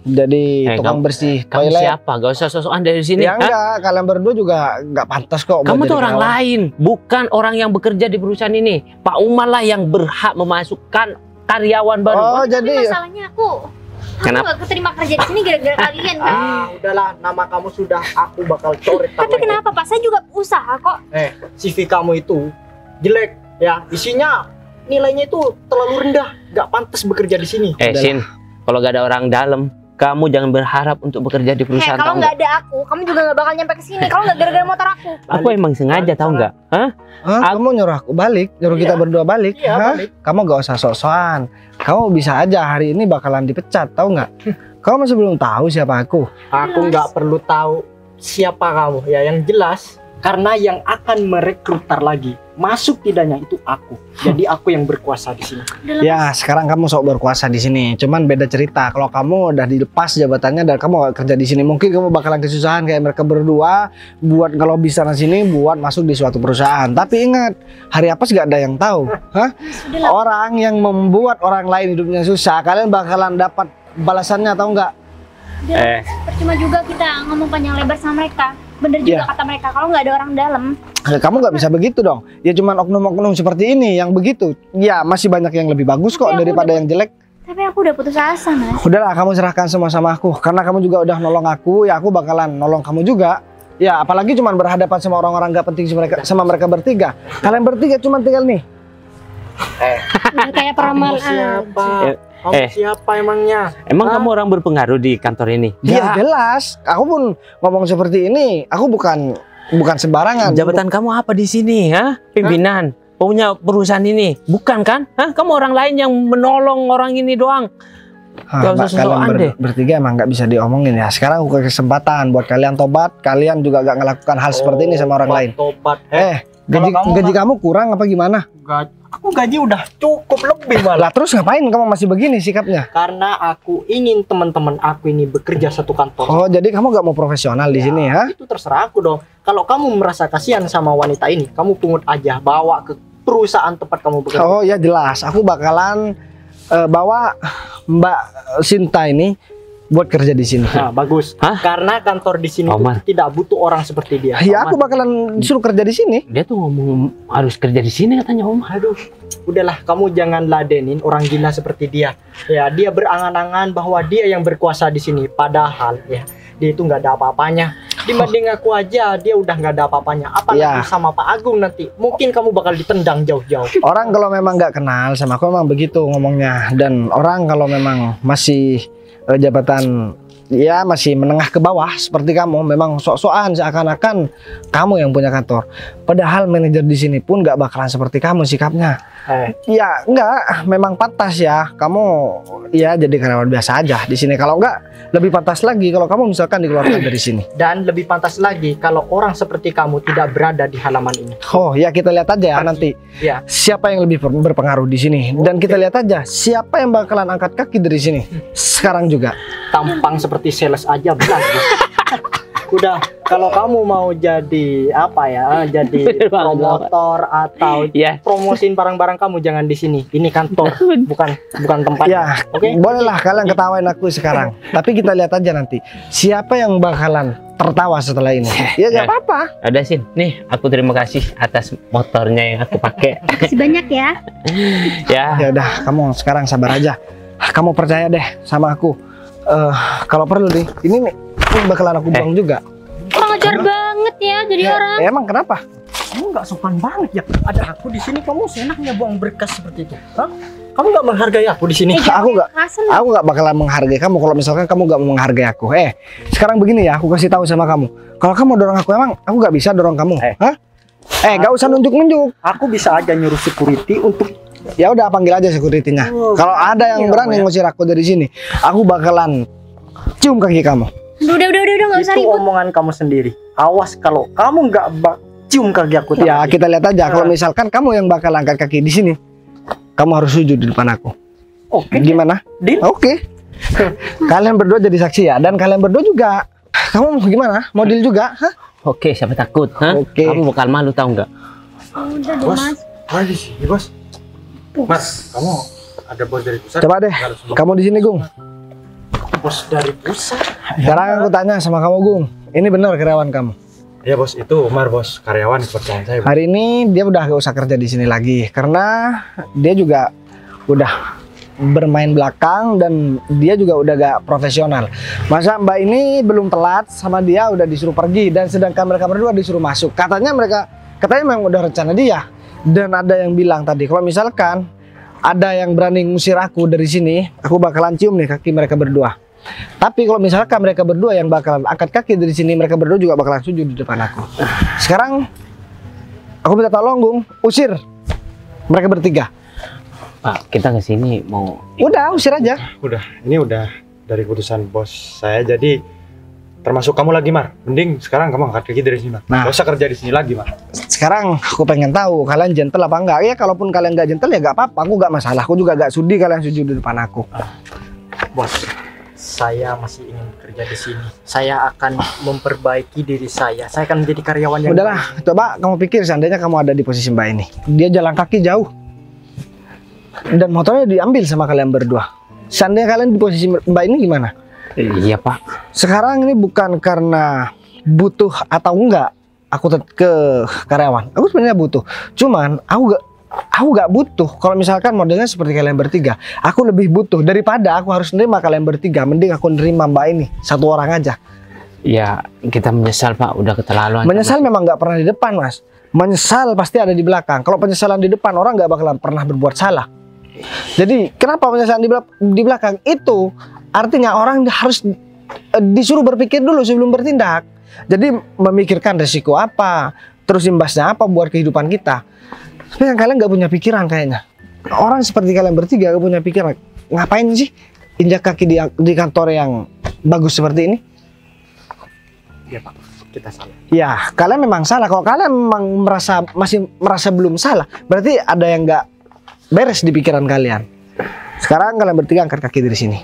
jadi tukang bersih kamu toilet. siapa? Gak usah sosokan dari sini. Ya enggak, kalian berdua juga enggak pantas kok. Kamu tuh orang lain, bukan orang yang bekerja di perusahaan ini. Pak Umar lah yang berhak memasukkan karyawan baru. Oh, Tapi jadi masalahnya aku Kenapa? nggak keterima kerja di sini gara-gara kalian kan. Udahlah, nama kamu sudah aku bakal coret. Tapi kenapa Pak? Saya juga usaha kok. CV kamu itu jelek ya, isinya nilainya itu terlalu rendah, nggak pantas bekerja di sini. Sin, kalau gak ada orang dalam, kamu jangan berharap untuk bekerja di perusahaan. Kalau nggak ada aku, kamu juga nggak bakal nyampe ke sini. Kalau nggak gara-gara motor aku. Aku emang sengaja, tahu nggak? kamu nyuruh aku balik, nyuruh kita berdua balik. Iya, balik. Kamu gak usah sok-sokan. Kamu bisa aja hari ini bakalan dipecat, tahu nggak? Kamu masih belum tahu siapa aku. Aku nggak perlu tahu siapa kamu ya, yang jelas karena yang akan merekrutar lagi masuk tidaknya itu aku. Jadi aku yang berkuasa di sini. Ya sekarang kamu sok berkuasa di sini. Cuman beda cerita. Kalau kamu udah dilepas jabatannya dan kamu gak kerja di sini, mungkin kamu bakalan kesusahan kayak mereka berdua. Buat kalau bisa di sini, buat masuk di suatu perusahaan. Tapi ingat, hari apa sih gak ada yang tahu. Orang yang membuat orang lain hidupnya susah, kalian bakalan dapat balasannya, tahu nggak? Percuma juga kita ngomong panjang lebar sama mereka. Bener juga kata mereka, kalau nggak ada orang dalam. Kamu nggak bisa begitu dong. Ya cuman oknum-oknum seperti ini yang begitu. Ya masih banyak yang lebih bagus kok daripada yang jelek. Tapi aku udah putus asa, Mas. Udahlah, kamu serahkan semua sama aku. Karena kamu juga udah nolong aku, ya aku bakalan nolong kamu juga. Ya apalagi cuman berhadapan sama orang-orang nggak penting sama mereka bertiga. Kalian bertiga cuman tinggal nih. Udah kayak peramal Siapa? Kamu siapa emangnya? Emang kamu orang berpengaruh di kantor ini? Ya jelas. Aku pun ngomong seperti ini. Aku bukan sembarangan. Jabatan kamu apa di sini, Pimpinan punya perusahaan ini, bukan kan? Kamu orang lain yang menolong orang ini doang. Gak usah sosokan deh. Bertiga emang nggak bisa diomongin ya. Sekarang aku kasih kesempatan buat kalian tobat. Kalian juga gak ngelakukan hal seperti ini sama orang lain. Tobat. Gaji kamu kurang apa gimana? Aku gaji udah cukup lebih malah. Lah terus ngapain kamu masih begini sikapnya? Karena aku ingin teman-teman aku ini bekerja satu kantor. Oh jadi kamu gak mau profesional di sini ya? Itu terserah aku dong. Kalau kamu merasa kasihan sama wanita ini, kamu pungut aja, bawa ke perusahaan tempat kamu bekerja. Oh ya jelas, aku bakalan bawa Mbak Sinta ini buat kerja di sini. Nah, bagus. Karena kantor di sini tuh tidak butuh orang seperti dia. Ya aku bakalan suruh kerja di sini. Dia tuh ngomong harus kerja di sini katanya, Om. Aduh, udahlah, kamu jangan ladenin orang gila seperti dia. Ya, dia berangan-angan bahwa dia yang berkuasa di sini. Padahal ya, dia itu nggak ada apa-apanya. Dibanding aku aja, dia udah nggak ada apa-apanya. Apalagi sama Pak Agung nanti, mungkin kamu bakal ditendang jauh-jauh. Orang kalau memang nggak kenal sama aku memang begitu ngomongnya. Dan orang kalau memang masih jabatan ya masih menengah ke bawah seperti kamu, memang sok-sokan seakan-akan kamu yang punya kantor. Padahal manajer di sini pun nggak bakalan seperti kamu sikapnya. Ya enggak, memang pantas ya kamu ya jadi karyawan biasa aja di sini. Kalau enggak, lebih pantas lagi kalau kamu misalkan dikeluarkan dari sini. Dan lebih pantas lagi kalau orang seperti kamu tidak berada di halaman ini. Oh ya, kita lihat aja ya nanti Ya. siapa yang lebih berpengaruh di sini. Dan kita lihat aja siapa yang bakalan angkat kaki dari sini. Sekarang juga. Tampang seperti sales aja belagu. Udah, kalau kamu mau jadi apa ya, jadi promotor atau Ya. promosiin barang-barang kamu, jangan di sini. Ini kantor, bukan tempat. Ya, Oke? bolehlah kalian ketawain aku sekarang. Tapi kita lihat aja nanti siapa yang bakalan tertawa setelah ini. Ya nggak apa-apa. Ada Sin, nih aku terima kasih atas motornya yang aku pakai. Makasih banyak ya. Ya, Ya udah, kamu sekarang sabar aja. Kamu percaya deh sama aku. Kalau perlu nih, ini bakalan aku buang juga. Kurang ajar banget ya jadi orang. Emang kenapa? Kamu nggak sopan banget ya. Ada aku di sini, kamu seenaknya buang berkas seperti itu. Hah? Kamu nggak menghargai aku di sini. Aku nggak bakalan menghargai kamu kalau misalkan kamu nggak mau menghargai aku. Sekarang begini ya, aku kasih tahu sama kamu. Kalau kamu dorong aku, emang aku nggak bisa dorong kamu. Hah? Nggak usah nunjuk-nunjuk. Aku bisa aja nyuruh security untuk Ya udah, panggil aja security-nya. Kalau ada yang berani ngusir aku dari sini, aku bakalan cium kaki kamu. Udah nggak usah itu ribut. omongan kamu sendiri. Awas kalau kamu nggak cium kaki aku. Ya kita lihat aja. Kalau misalkan kamu yang bakal angkat kaki di sini, kamu harus sujud di depan aku. Oke. Gimana? Deal. Oke. Kalian berdua jadi saksi ya, dan kalian berdua juga. Kamu mau gimana? Mau deal juga? Hah? oke, siapa takut? Hah? Oke. Kamu bakal malu tahu nggak? Udah deh Bos, mas. lagi sih, bos. Mas, kamu ada bos dari pusat? Coba deh, kamu di sini, Gung. Bos dari pusat. Sekarang aku tanya sama kamu, Gung. Ini benar karyawan kamu? Iya bos, itu Umar bos, karyawan kepercayaan saya. Bos. Hari ini dia udah gak usah kerja di sini lagi karena dia juga udah bermain belakang dan dia juga udah gak profesional. Masa Mbak ini belum telat sama dia udah disuruh pergi, dan sedangkan mereka berdua disuruh masuk. Katanya memang udah rencana dia. Dan ada yang bilang tadi kalau misalkan ada yang berani ngusir aku dari sini, aku bakalan cium nih kaki mereka berdua. Tapi kalau misalkan mereka berdua yang bakalan angkat kaki dari sini, mereka berdua juga bakalan sujud di depan aku. Sekarang aku minta tolong, Gung, usir mereka bertiga. Pak, kita ke sini mau Udah, usir aja. Udah, ini udah dari keputusan bos saya, jadi termasuk kamu lagi, Mar. Mending sekarang kamu angkat kaki dari sini, Mar. Nah. Gak usah kerja di sini lagi, Mar. Sekarang aku pengen tahu kalian gentle apa enggak. Ya kalaupun kalian nggak gentle ya nggak apa-apa, aku nggak masalah. Aku juga nggak sudi kalian sujud di depan aku. Bos, saya masih ingin bekerja di sini. Saya akan memperbaiki diri saya. Saya akan menjadi karyawan yang Udahlah, coba kamu pikir seandainya kamu ada di posisi Mbak ini. Dia jalan kaki jauh. Dan motornya diambil sama kalian berdua. Seandainya kalian di posisi Mbak ini gimana? Iya Pak. Sekarang ini bukan karena butuh atau enggak aku ke karyawan. Aku sebenarnya butuh. Cuman aku gak butuh kalau misalkan modelnya seperti kalian bertiga. Aku lebih butuh daripada aku harus nerima kalian bertiga. Mending aku nerima Mbak ini satu orang aja. Ya kita menyesal Pak, udah keterlaluan. Menyesal memang nggak pernah di depan, Mas. Menyesal pasti ada di belakang. Kalau penyesalan di depan, orang nggak bakalan pernah berbuat salah. Jadi kenapa penyesalan di belakang? Itu artinya orang harus disuruh berpikir dulu sebelum bertindak. Jadi memikirkan resiko apa, terus imbasnya apa buat kehidupan kita. Tapi yang kalian nggak punya pikiran kayaknya. Orang seperti kalian bertiga gak punya pikiran. Ngapain sih injak kaki di kantor yang bagus seperti ini? Ya Pak, kita salah. Ya, kalian memang salah. Kalau kalian memang masih merasa belum salah, berarti ada yang nggak beres di pikiran kalian. Sekarang kalian bertiga angkat kaki dari sini.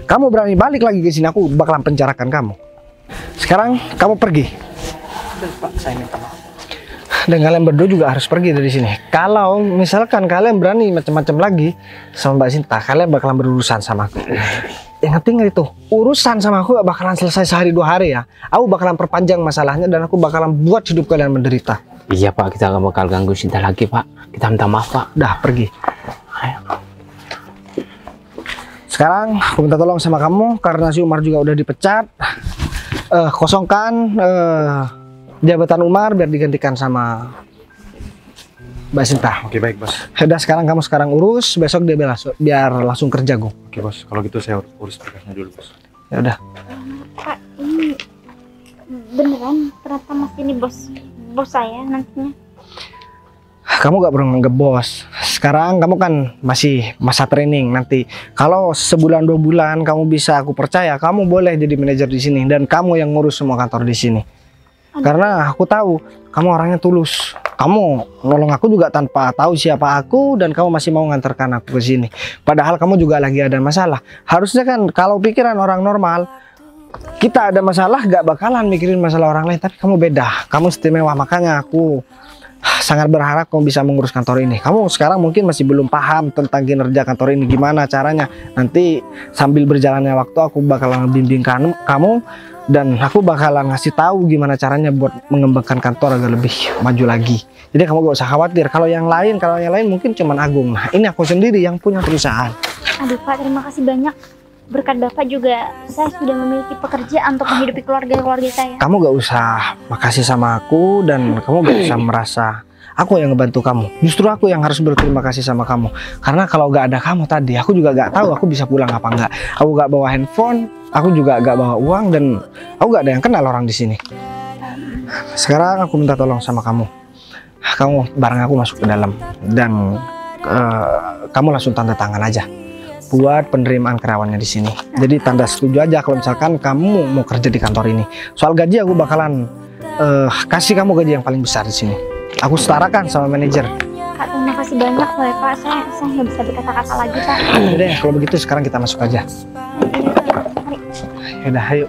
Kamu berani balik lagi ke sini, aku bakalan penjarakan kamu. Sekarang kamu pergi. Pak, saya minta maaf. Dan kalian berdua juga harus pergi dari sini. Kalau misalkan kalian berani macam-macam lagi sama Mbak Sinta, kalian bakalan berurusan sama aku. Yang penting itu, urusan sama aku gak bakalan selesai sehari 2 hari ya. Aku bakalan perpanjang masalahnya dan aku bakalan buat hidup kalian menderita. Iya Pak, kita gak bakal ganggu Sinta lagi Pak. Kita minta maaf Pak. Dah, pergi. Ayo. Sekarang aku minta tolong sama kamu karena si Umar juga udah dipecat. Kosongkan jabatan Umar biar digantikan sama Mbak Sinta. Oke, baik, bos. Udah, sekarang kamu urus, besok dia biar langsung kerja, Gung. Oke, bos. Kalau gitu saya urus berkasnya dulu, bos. Ya udah. Pak, ini beneran ternyata Mas ini bos saya nantinya. Kamu gak perlu nganggep bos. Sekarang kamu kan masih masa training. Nanti kalau sebulan 2 bulan kamu bisa aku percaya, kamu boleh jadi manajer di sini dan kamu yang ngurus semua kantor di sini. Karena aku tahu kamu orangnya tulus. Kamu nolong aku juga tanpa tahu siapa aku dan kamu masih mau ngantarkan aku ke sini. Padahal kamu juga lagi ada masalah. Harusnya kan kalau pikiran orang normal, kita ada masalah gak bakalan mikirin masalah orang lain, tapi kamu beda. Kamu istimewa, makanya aku sangat berharap kamu bisa mengurus kantor ini. Kamu sekarang mungkin masih belum paham tentang kinerja kantor ini, gimana caranya. Nanti sambil berjalannya waktu aku bakalan bimbing kamu dan aku bakalan ngasih tahu gimana caranya buat mengembangkan kantor agar lebih maju lagi. Jadi kamu gak usah khawatir. Kalau yang lain mungkin cuman Agung. Nah, ini aku sendiri yang punya perusahaan. Aduh Pak, terima kasih banyak. Berkat Bapak juga saya sudah memiliki pekerjaan untuk menghidupi keluarga saya. Kamu gak usah makasih sama aku dan kamu gak usah merasa aku yang ngebantu kamu. Justru aku yang harus berterima kasih sama kamu. Karena kalau gak ada kamu tadi, aku juga gak tahu aku bisa pulang apa enggak. Aku gak bawa handphone, aku juga gak bawa uang dan aku gak ada yang kenal orang di sini. Sekarang aku minta tolong sama kamu. Kamu bareng aku masuk ke dalam dan kamu langsung tanda tangan aja buat penerimaan karyawannya di sini. Jadi tanda setuju aja kalau misalkan kamu mau kerja di kantor ini. Soal gaji aku bakalan kasih kamu gaji yang paling besar di sini. Aku setarakan sama manajer. Kak, terima kasih banyak loh ya Pak. Saya nggak bisa berkata-kata lagi Pak. Udah, kalau begitu sekarang kita masuk aja. Mari. Yaudah, ayo.